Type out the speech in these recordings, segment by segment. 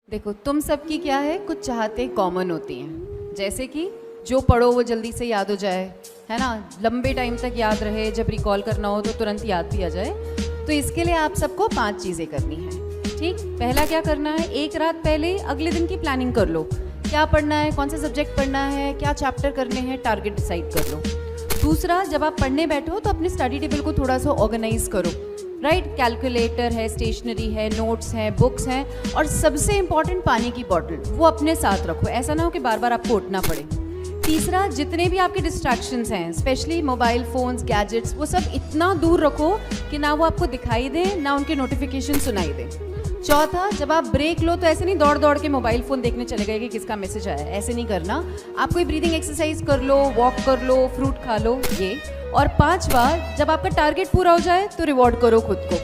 देखो तुम सबकी क्या है, कुछ चाहते कॉमन होती हैं, जैसे कि जो पढ़ो वो जल्दी से याद हो जाए, है ना, लंबे टाइम तक याद रहे, जब रिकॉल करना हो तो तुरंत याद भी आ जाए। तो इसके लिए आप सबको 5 चीज़ें करनी है। ठीक, पहला क्या करना है, एक रात पहले अगले दिन की प्लानिंग कर लो, क्या पढ़ना है, कौन सा सब्जेक्ट पढ़ना है, क्या चैप्टर करने हैं, टारगेट डिसाइड कर लो। दूसरा, जब आप पढ़ने बैठो तो अपने स्टडी टेबल को थोड़ा सा ऑर्गेनाइज करो, राइट, कैलकुलेटर है, स्टेशनरी है, नोट्स हैं, बुक्स हैं, और सबसे इंपॉर्टेंट पानी की बॉटल वो अपने साथ रखो, ऐसा ना हो कि बार बार आपको उठना पड़े। तीसरा, जितने भी आपके डिस्ट्रैक्शंस हैं, स्पेशली मोबाइल फ़ोन्स, गैजेट्स, वो सब इतना दूर रखो कि ना वो आपको दिखाई दे, ना उनके नोटिफिकेशन सुनाई दे। चौथा, जब आप ब्रेक लो तो ऐसे नहीं दौड़ दौड़ के मोबाइल फ़ोन देखने चले गए कि किसका मैसेज आया, ऐसे नहीं करना। आप कोई ब्रीदिंग एक्सरसाइज कर लो, वॉक कर लो, फ्रूट खा लो, ये। और 5वां, जब आपका टारगेट पूरा हो जाए तो रिवॉर्ड करो खुद को।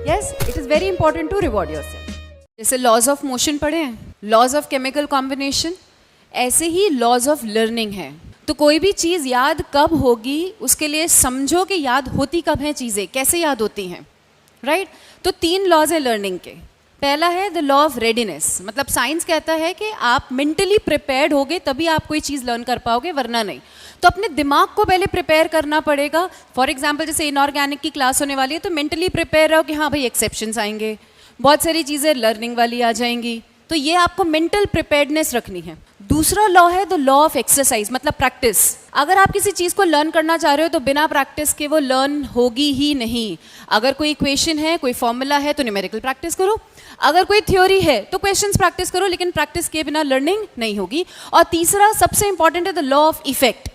Yes, it is very important to reward yourself. जैसे लॉज ऑफ मोशन पढ़े हैं, लॉज ऑफ केमिकल कॉम्बिनेशन, ऐसे ही लॉज ऑफ लर्निंग है। तो कोई भी चीज़ याद कब होगी उसके लिए समझो कि याद होती कब हैं चीज़ें, कैसे याद होती हैं, राइट। तो 3 लॉज हैं लर्निंग के। पहला है द लॉ ऑफ रेडीनेस, मतलब साइंस कहता है कि आप मेंटली प्रिपेयर्ड होगे तभी आप कोई चीज़ लर्न कर पाओगे, वरना नहीं। तो अपने दिमाग को पहले प्रिपेयर करना पड़ेगा। फॉर एग्जांपल, जैसे इनऑर्गेनिक की क्लास होने वाली है तो मेंटली प्रिपेयर रहो कि हाँ भाई एक्सेप्शंस आएंगे, बहुत सारी चीज़ें लर्निंग वाली आ जाएंगी, तो ये आपको मेंटल प्रिपेयर्डनेस रखनी है। दूसरा लॉ है द लॉ ऑफ एक्सरसाइज, मतलब प्रैक्टिस। अगर आप किसी चीज़ को लर्न करना चाह रहे हो तो बिना प्रैक्टिस के वो लर्न होगी ही नहीं। अगर कोई इक्वेशन है, कोई फॉर्मूला है तो न्यूमेरिकल प्रैक्टिस करो, अगर कोई थ्योरी है तो क्वेश्चंस प्रैक्टिस करो, लेकिन प्रैक्टिस के बिना लर्निंग नहीं होगी। और तीसरा सबसे इंपॉर्टेंट है द लॉ ऑफ इफेक्ट,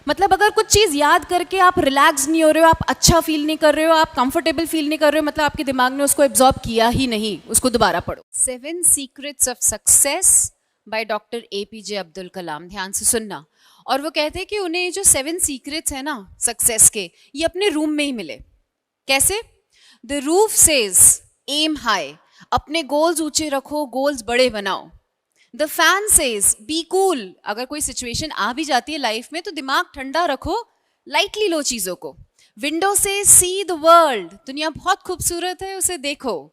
मतलब अगर कुछ चीज़ याद करके आप रिलैक्स नहीं हो रहे हो, आप अच्छा फील नहीं कर रहे हो, आप कंफर्टेबल फील नहीं कर रहे हो, मतलब आपके दिमाग ने उसको एब्जॉर्ब किया ही नहीं, उसको दोबारा पढ़ो। 7 secrets of success by doctor APJ Abdul Kalam, ध्यान से सुनना। और वो कहते हैं कि उन्हें जो 7 सीक्रेट्स हैं ना सक्सेस के, ये अपने रूम में ही मिले। कैसे? The roof says aim high, अपने गोल्स ऊंचे रखो, गोल्स बड़े बनाओ। The fan says be cool, अगर कोई सिचुएशन आ भी जाती है लाइफ में तो दिमाग ठंडा रखो, लाइटली लो चीजों को। विंडो से सी द वर्ल्ड, दुनिया बहुत खूबसूरत है, उसे देखो।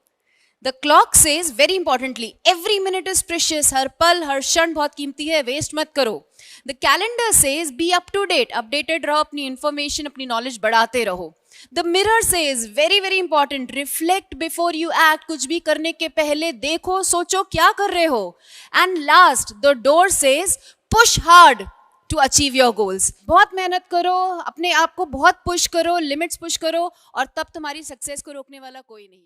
The clock says, very importantly, every minute is precious, हर पल हर क्षण बहुत कीमती है, वेस्ट मत करो। The calendar says be up to date, updated रहो, अपनी इंफॉर्मेशन, अपनी नॉलेज बढ़ाते रहो। The mirror says, very very important, reflect before you act, कुछ भी करने के पहले देखो, सोचो क्या कर रहे हो। And last, the door says push hard to achieve your goals, बहुत मेहनत करो, अपने आप को बहुत पुश करो, लिमिट्स पुश करो, और तब तुम्हारी सक्सेस को रोकने वाला कोई नहीं।